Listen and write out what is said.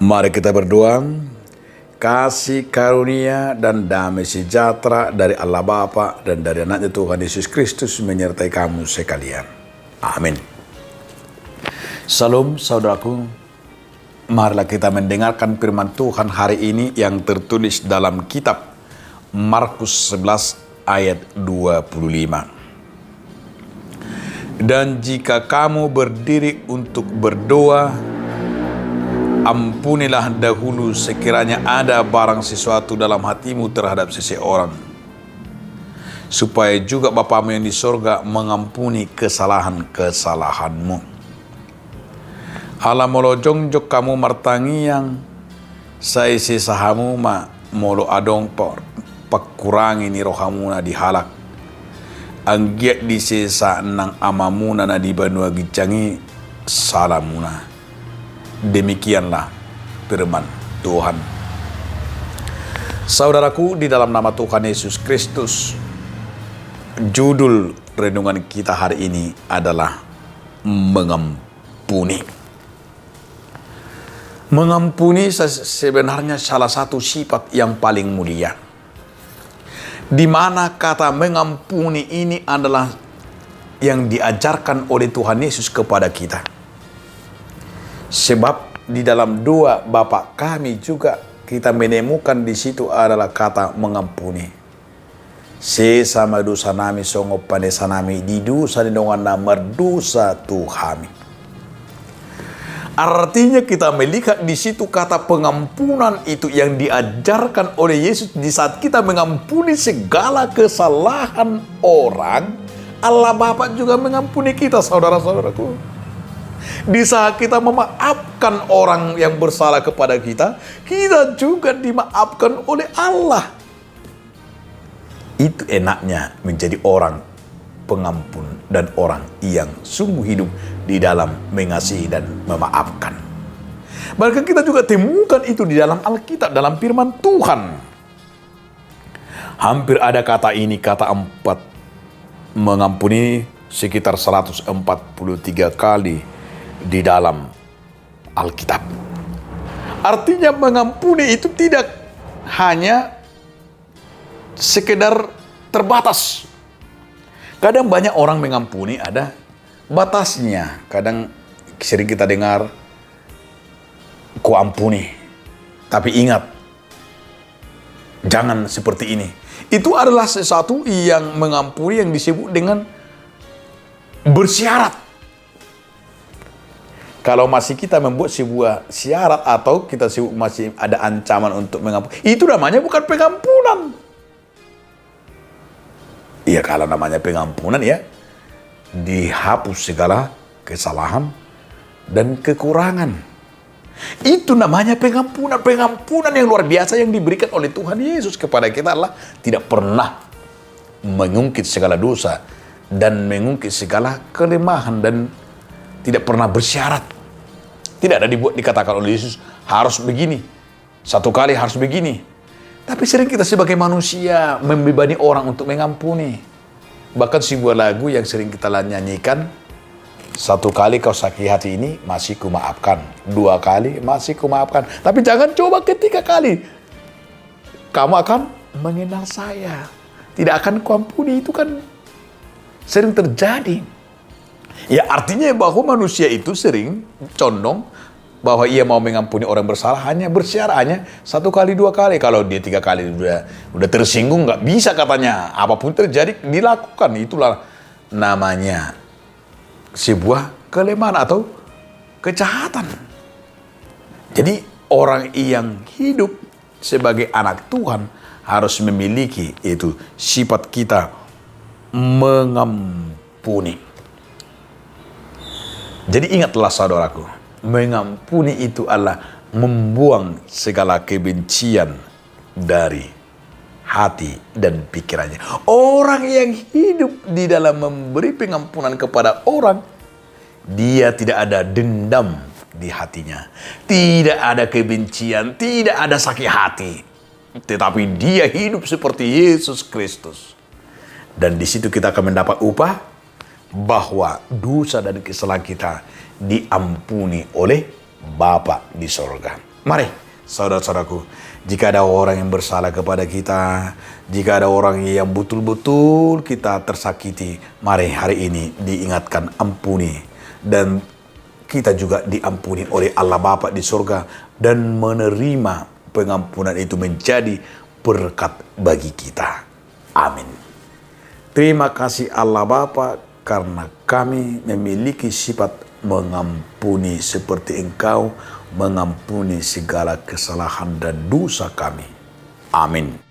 Mari kita berdoa. Kasih karunia dan damai sejahtera dari Allah Bapa dan dari Anaknya Tuhan Yesus Kristus menyertai kamu sekalian. Amin. Salam saudaraku. Marilah kita mendengarkan firman Tuhan hari ini yang tertulis dalam kitab Markus 11 ayat 25. Dan jika kamu berdiri untuk berdoa, ampunilah dahulu sekiranya ada barang sesuatu dalam hatimu terhadap seseorang, supaya juga Bapamu yang di sorga mengampuni kesalahan-kesalahanmu. Allah molo jongjok kamu martangi yang saya sesahamu ma molo adong pakurangi ni rohamuna dihalak. Anggiat di sesa nang amamuna na di banua gicangi salamuna. Demikianlah firman Tuhan. Saudaraku, di dalam nama Tuhan Yesus Kristus, judul renungan kita hari ini adalah mengampuni. Mengampuni sebenarnya salah satu sifat yang paling mulia, di mana kata mengampuni ini adalah yang diajarkan oleh Tuhan Yesus kepada kita. Sebab di dalam doa Bapa kami juga kita menemukan di situ adalah kata mengampuni. Sesama dosa nami songo panesa nami di dosa di dongan nama dosa Tuhami. Artinya kita melihat di situ kata pengampunan itu yang diajarkan oleh Yesus di saat kita mengampuni segala kesalahan orang, Allah Bapa juga mengampuni kita, saudara-saudaraku. Di saat kita memaafkan orang yang bersalah kepada kita, kita juga dimaafkan oleh Allah. Itu enaknya menjadi orang pengampun dan orang yang sungguh hidup di dalam mengasihi dan memaafkan. Bahkan kita juga temukan itu di dalam Alkitab, dalam firman Tuhan. Hampir ada kata ini, kata 4, mengampuni sekitar 143 kali di dalam Alkitab. Artinya mengampuni itu tidak hanya sekedar terbatas. Kadang banyak orang mengampuni ada batasnya. Kadang sering kita dengar, ku ampuni. Tapi ingat, jangan seperti ini. Itu adalah sesuatu yang mengampuni yang disebut dengan bersyarat. Kalau masih kita membuat sebuah syarat atau kita masih ada ancaman untuk mengampuni, itu namanya bukan pengampunan. Iya, kalau namanya pengampunan ya, dihapus segala kesalahan dan kekurangan. Itu namanya pengampunan. Pengampunan yang luar biasa yang diberikan oleh Tuhan Yesus kepada kita adalah tidak pernah mengungkit segala dosa dan mengungkit segala kelemahan dan tidak pernah bersyarat. Tidak ada dikatakan oleh Yesus harus begini, satu kali harus begini. Tapi sering kita sebagai manusia membebani orang untuk mengampuni. Bahkan sebuah lagu yang sering kita nyanyikan, 1 kali kau sakit hati ini masih kumaafkan, 2 kali masih kumaafkan, tapi jangan coba ketiga kali kamu akan mengenal saya, tidak akan kuampuni. Itu kan sering terjadi. Ya artinya bahwa manusia itu sering condong bahwa ia mau mengampuni orang bersalah hanya bersyarat hanya 1 kali 2 kali. Kalau dia 3 kali udah tersinggung, nggak bisa katanya, apapun terjadi dilakukan. Itulah namanya sebuah kelemahan atau kejahatan. Jadi orang yang hidup sebagai anak Tuhan harus memiliki itu sifat kita mengampuni. Jadi ingatlah saudaraku, mengampuni itu adalah membuang segala kebencian dari hati dan pikirannya. Orang yang hidup di dalam memberi pengampunan kepada orang, dia tidak ada dendam di hatinya, tidak ada kebencian, tidak ada sakit hati, tetapi dia hidup seperti Yesus Kristus. Dan di situ kita akan mendapat upah bahwa dosa dan kesalahan kita diampuni oleh Bapa di sorga. Mari saudara-saudaraku, jika ada orang yang bersalah kepada kita, jika ada orang yang betul-betul kita tersakiti, mari hari ini diingatkan, ampuni. Dan kita juga diampuni oleh Allah Bapa di surga, dan menerima pengampunan itu menjadi berkat bagi kita. Amin. Terima kasih Allah Bapa, karena kami memiliki sifat mengampuni seperti Engkau mengampuni segala kesalahan dan dosa kami. Amin.